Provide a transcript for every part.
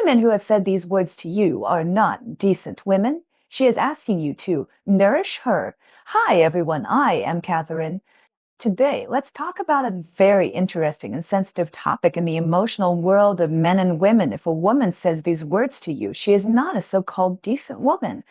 Women who have said these words to you are not decent women. She is asking you to nourish her. Hi, everyone. I am Catherine. Today, let's talk about a very interesting and sensitive topic in the emotional world of men and women. If a woman says these words to you, she is not a so-called decent woman.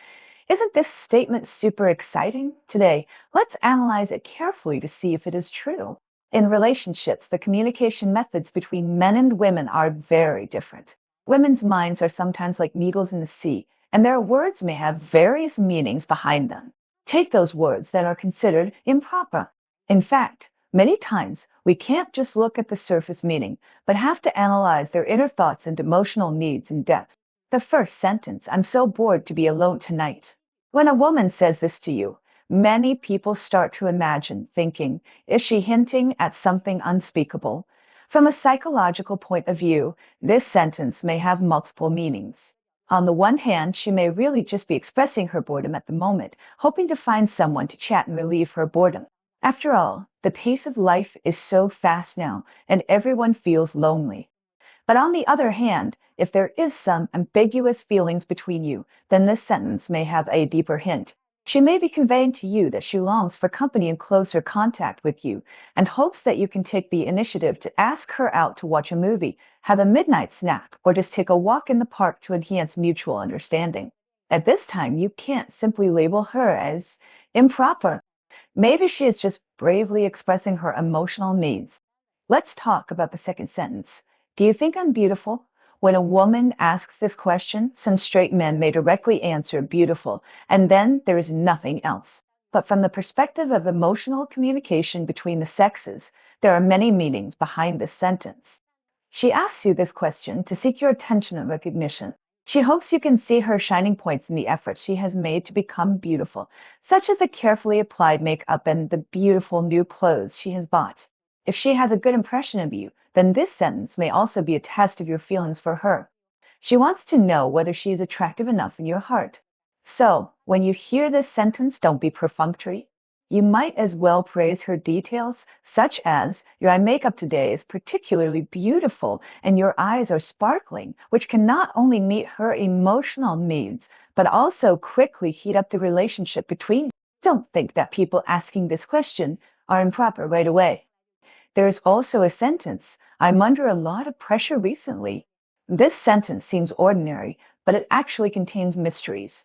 Isn't this statement super exciting? Today, let's analyze it carefully to see if it is true. In relationships, the communication methods between men and women are very different. Women's minds are sometimes like needles in the sea, and their words may have various meanings behind them. Take those words that are considered improper. In fact, many times we can't just look at the surface meaning, but have to analyze their inner thoughts and emotional needs in depth. The first sentence, I'm so bored to be alone tonight. When a woman says this to you, many people start to imagine, thinking, is she hinting at something unspeakable? From a psychological point of view, this sentence may have multiple meanings. On the one hand, she may really just be expressing her boredom at the moment, hoping to find someone to chat and relieve her boredom. After all, the pace of life is so fast now, and everyone feels lonely. But on the other hand, if there is some ambiguous feelings between you, then this sentence may have a deeper hint. She may be conveying to you that she longs for company and closer contact with you, and hopes that you can take the initiative to ask her out to watch a movie, have a midnight snack, or just take a walk in the park to enhance mutual understanding. At this time, you can't simply label her as improper. Maybe she is just bravely expressing her emotional needs. Let's talk about the second sentence. Do you think I'm beautiful? When a woman asks this question, some straight men may directly answer beautiful, and then there is nothing else. But from the perspective of emotional communication between the sexes, there are many meanings behind this sentence. She asks you this question to seek your attention and recognition. She hopes you can see her shining points in the efforts she has made to become beautiful, such as the carefully applied makeup and the beautiful new clothes she has bought. If she has a good impression of you, then this sentence may also be a test of your feelings for her. She wants to know whether she is attractive enough in your heart. So, when you hear this sentence, don't be perfunctory. You might as well praise her details, such as, your eye makeup today is particularly beautiful and your eyes are sparkling, which can not only meet her emotional needs, but also quickly heat up the relationship between you. Don't think that people asking this question are improper right away. There's also a sentence, I'm under a lot of pressure recently. This sentence seems ordinary, but it actually contains mysteries.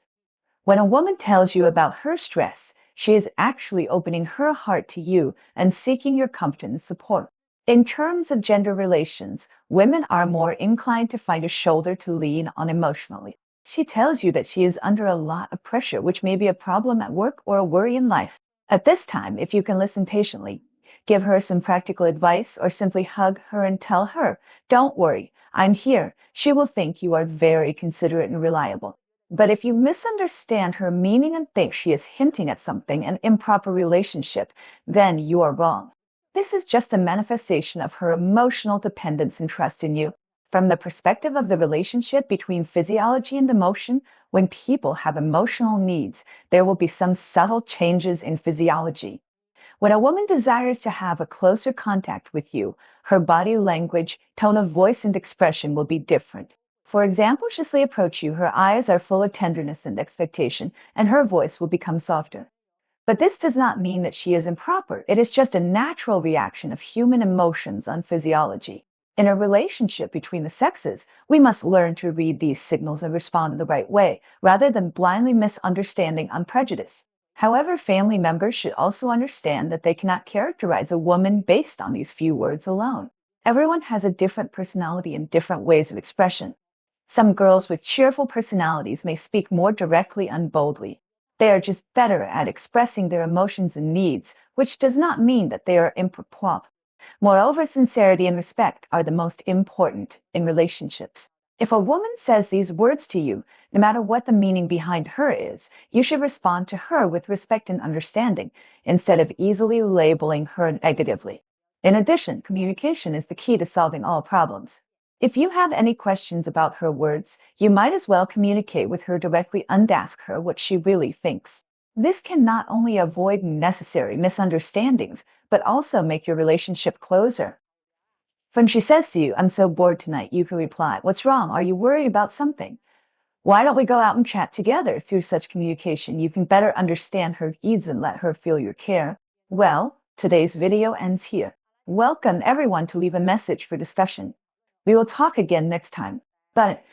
When a woman tells you about her stress, she is actually opening her heart to you and seeking your comfort and support. In terms of gender relations, women are more inclined to find a shoulder to lean on emotionally. She tells you that she is under a lot of pressure, which may be a problem at work or a worry in life. At this time, if you can listen patiently, give her some practical advice or simply hug her and tell her, don't worry, I'm here, she will think you are very considerate and reliable. But if you misunderstand her meaning and think she is hinting at something, an improper relationship, then you are wrong. This is just a manifestation of her emotional dependence and trust in you. From the perspective of the relationship between physiology and emotion, when people have emotional needs, there will be some subtle changes in physiology. When a woman desires to have a closer contact with you, her body language, tone of voice, and expression will be different. For example, as they approach you, her eyes are full of tenderness and expectation, and her voice will become softer. But this does not mean that she is improper. It is just a natural reaction of human emotions on physiology. In a relationship between the sexes, we must learn to read these signals and respond in the right way, rather than blindly misunderstanding on prejudice. However, family members should also understand that they cannot characterize a woman based on these few words alone. Everyone has a different personality and different ways of expression. Some girls with cheerful personalities may speak more directly and boldly. They are just better at expressing their emotions and needs, which does not mean that they are improper. Moreover, sincerity and respect are the most important in relationships. If a woman says these words to you, no matter what the meaning behind her is, you should respond to her with respect and understanding, instead of easily labeling her negatively. In addition, communication is the key to solving all problems. If you have any questions about her words, you might as well communicate with her directly and ask her what she really thinks. This can not only avoid necessary misunderstandings, but also make your relationship closer. When she says to you, I'm so bored tonight, you can reply, what's wrong? Are you worried about something? Why don't we go out and chat together? Through such communication, you can better understand her needs and let her feel your care. Well, today's video ends here. Welcome everyone to leave a message for discussion. We will talk again next time. But